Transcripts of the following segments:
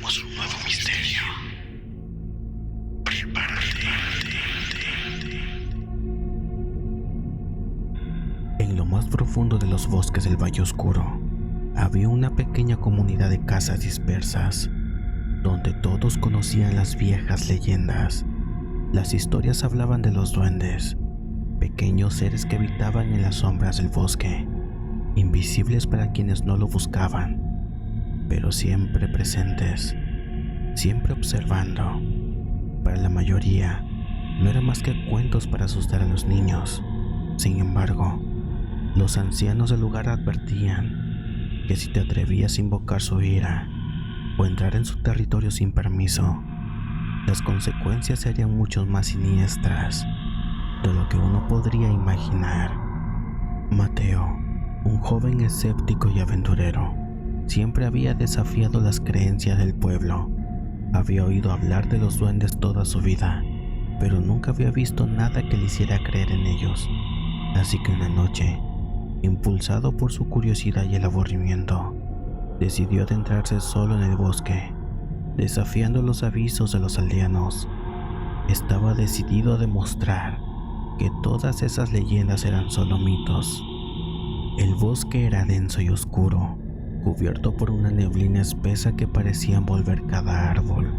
Tenemos un nuevo misterio. Prepárate. En lo más profundo de los bosques del Valle Oscuro, había una pequeña comunidad de casas dispersas, donde todos conocían las viejas leyendas. Las historias hablaban de los duendes, pequeños seres que habitaban en las sombras del bosque, invisibles para quienes no lo buscaban, pero siempre presentes, siempre observando. Para la mayoría, no eran más que cuentos para asustar a los niños. Sin embargo, los ancianos del lugar advertían que si te atrevías a invocar su ira o entrar en su territorio sin permiso, las consecuencias serían mucho más siniestras de lo que uno podría imaginar. Mateo, un joven escéptico y aventurero, siempre había desafiado las creencias del pueblo. Había oído hablar de los duendes toda su vida, pero nunca había visto nada que le hiciera creer en ellos. Así que una noche, impulsado por su curiosidad y el aburrimiento, decidió adentrarse solo en el bosque, desafiando los avisos de los aldeanos. Estaba decidido a demostrar que todas esas leyendas eran solo mitos. El bosque era denso y oscuro, cubierto por una neblina espesa que parecía envolver cada árbol,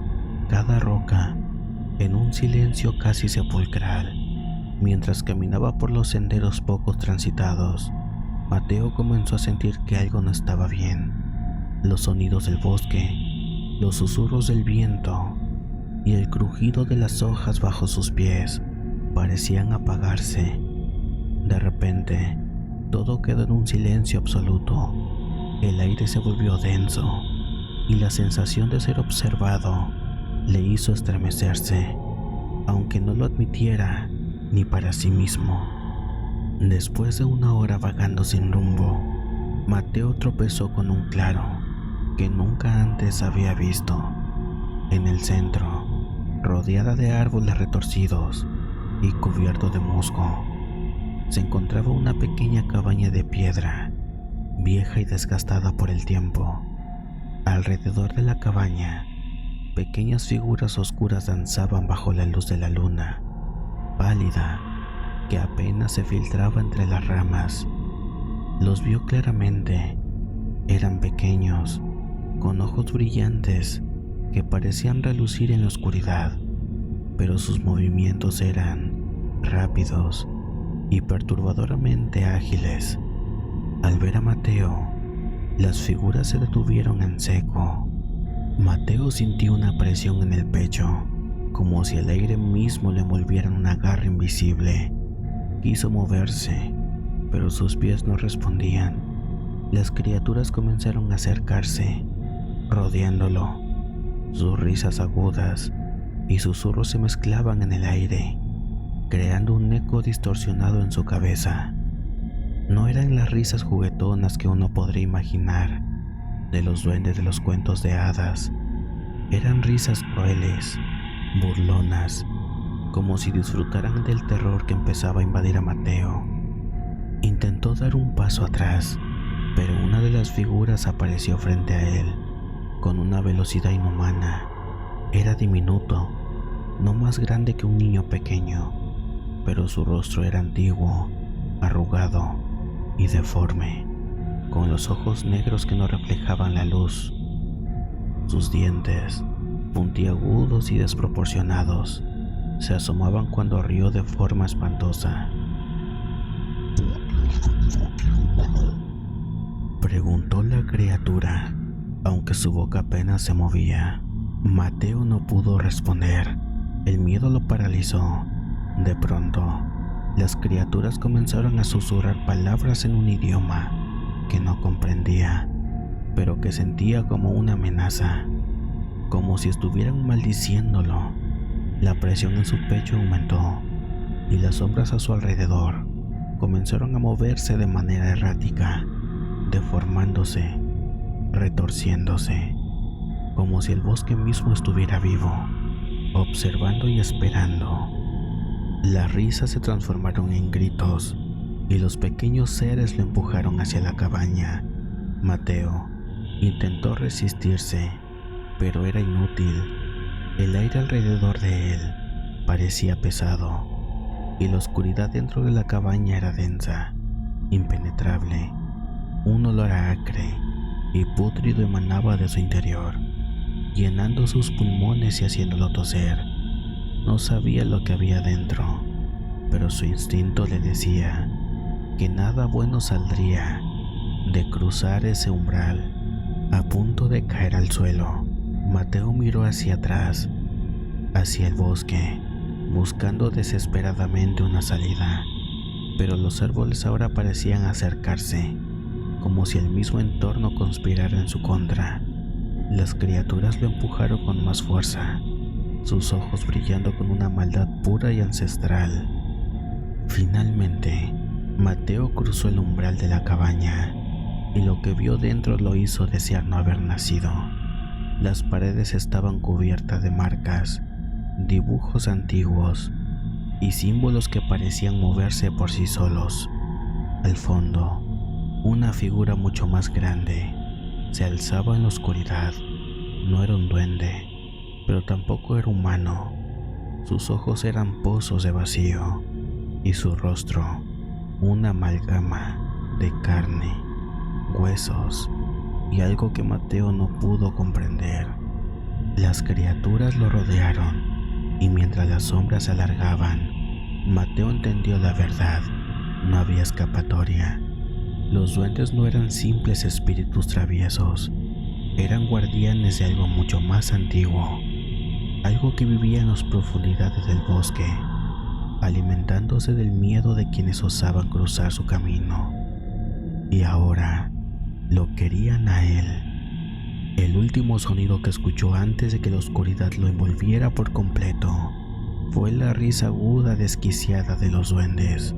cada roca, en un silencio casi sepulcral. Mientras caminaba por los senderos poco transitados, Mateo comenzó a sentir que algo no estaba bien. Los sonidos del bosque, los susurros del viento y el crujido de las hojas bajo sus pies parecían apagarse. De repente, todo quedó en un silencio absoluto. El aire se volvió denso y la sensación de ser observado le hizo estremecerse, aunque no lo admitiera ni para sí mismo. Después de una hora vagando sin rumbo, Mateo tropezó con un claro que nunca antes había visto. En el centro, rodeada de árboles retorcidos y cubierto de musgo, se encontraba una pequeña cabaña de piedra, vieja y desgastada por el tiempo. Alrededor de la cabaña, pequeñas figuras oscuras danzaban bajo la luz de la luna, pálida, que apenas se filtraba entre las ramas. Los vio claramente. Eran pequeños, con ojos brillantes que parecían relucir en la oscuridad, pero sus movimientos eran rápidos y perturbadoramente ágiles. Al ver a Mateo, las figuras se detuvieron en seco. Mateo sintió una presión en el pecho, como si el aire mismo le envolviera en una garra invisible. Quiso moverse, pero sus pies no respondían. Las criaturas comenzaron a acercarse, rodeándolo. Sus risas agudas y susurros se mezclaban en el aire, creando un eco distorsionado en su cabeza. No eran las risas juguetonas que uno podría imaginar de los duendes de los cuentos de hadas. Eran risas crueles, burlonas, como si disfrutaran del terror que empezaba a invadir a Mateo. Intentó dar un paso atrás, pero una de las figuras apareció frente a él, con una velocidad inhumana. Era diminuto, no más grande que un niño pequeño, pero su rostro era antiguo, arrugado y deforme, con los ojos negros que no reflejaban la luz. Sus dientes, puntiagudos y desproporcionados, se asomaban cuando rió de forma espantosa. Preguntó la criatura, aunque su boca apenas se movía. Mateo no pudo responder. El miedo lo paralizó. De pronto, las criaturas comenzaron a susurrar palabras en un idioma que no comprendía, pero que sentía como una amenaza, como si estuvieran maldiciéndolo. La presión en su pecho aumentó y las sombras a su alrededor comenzaron a moverse de manera errática, deformándose, retorciéndose, como si el bosque mismo estuviera vivo, observando y esperando. Las risas se transformaron en gritos y los pequeños seres lo empujaron hacia la cabaña. Mateo intentó resistirse, pero era inútil. El aire alrededor de él parecía pesado y la oscuridad dentro de la cabaña era densa, impenetrable. Un olor acre y pútrido emanaba de su interior, llenando sus pulmones y haciéndolo toser. No sabía lo que había dentro, pero su instinto le decía que nada bueno saldría de cruzar ese umbral. A punto de caer al suelo, Mateo miró hacia atrás, hacia el bosque, buscando desesperadamente una salida, pero los árboles ahora parecían acercarse, como si el mismo entorno conspirara en su contra. Las criaturas lo empujaron con más fuerza, sus ojos brillando con una maldad pura y ancestral. Finalmente, Mateo cruzó el umbral de la cabaña, y lo que vio dentro lo hizo desear no haber nacido. Las paredes estaban cubiertas de marcas, dibujos antiguos y símbolos que parecían moverse por sí solos. Al fondo, una figura mucho más grande se alzaba en la oscuridad. No era un duende, pero tampoco era humano. Sus ojos eran pozos de vacío y su rostro una amalgama de carne, huesos y algo que Mateo no pudo comprender. Las criaturas lo rodearon y mientras las sombras se alargaban, Mateo entendió la verdad. No había escapatoria. Los duendes no eran simples espíritus traviesos, eran guardianes de algo mucho más antiguo, algo que vivía en las profundidades del bosque, alimentándose del miedo de quienes osaban cruzar su camino. Y ahora lo querían a él. El último sonido que escuchó antes de que la oscuridad lo envolviera por completo fue la risa aguda desquiciada de los duendes,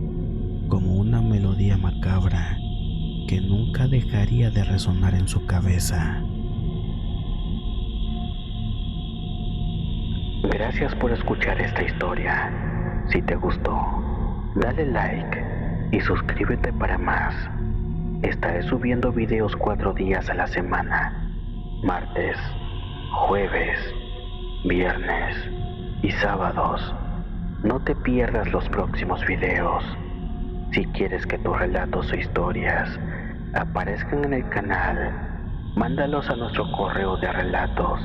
como una melodía macabra que nunca dejaría de resonar en su cabeza. Gracias por escuchar esta historia. Si te gustó, dale like y suscríbete para más. Estaré subiendo videos 4 días a la semana: martes, jueves, viernes y sábados. No te pierdas los próximos videos. Si quieres que tus relatos o historias aparezcan en el canal, mándalos a nuestro correo de relatos,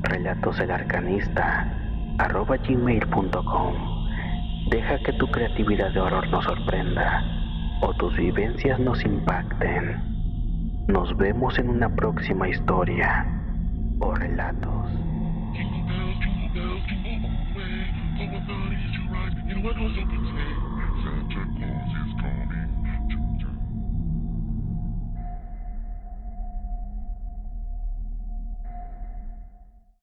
relatoselarcanista@gmail.com. Deja que tu creatividad de horror nos sorprenda o tus vivencias nos impacten. Nos vemos en una próxima historia o relatos. Jingle bells, jingle bells, jingle all the way. Jingle bell, easy ride, and what goes up its way.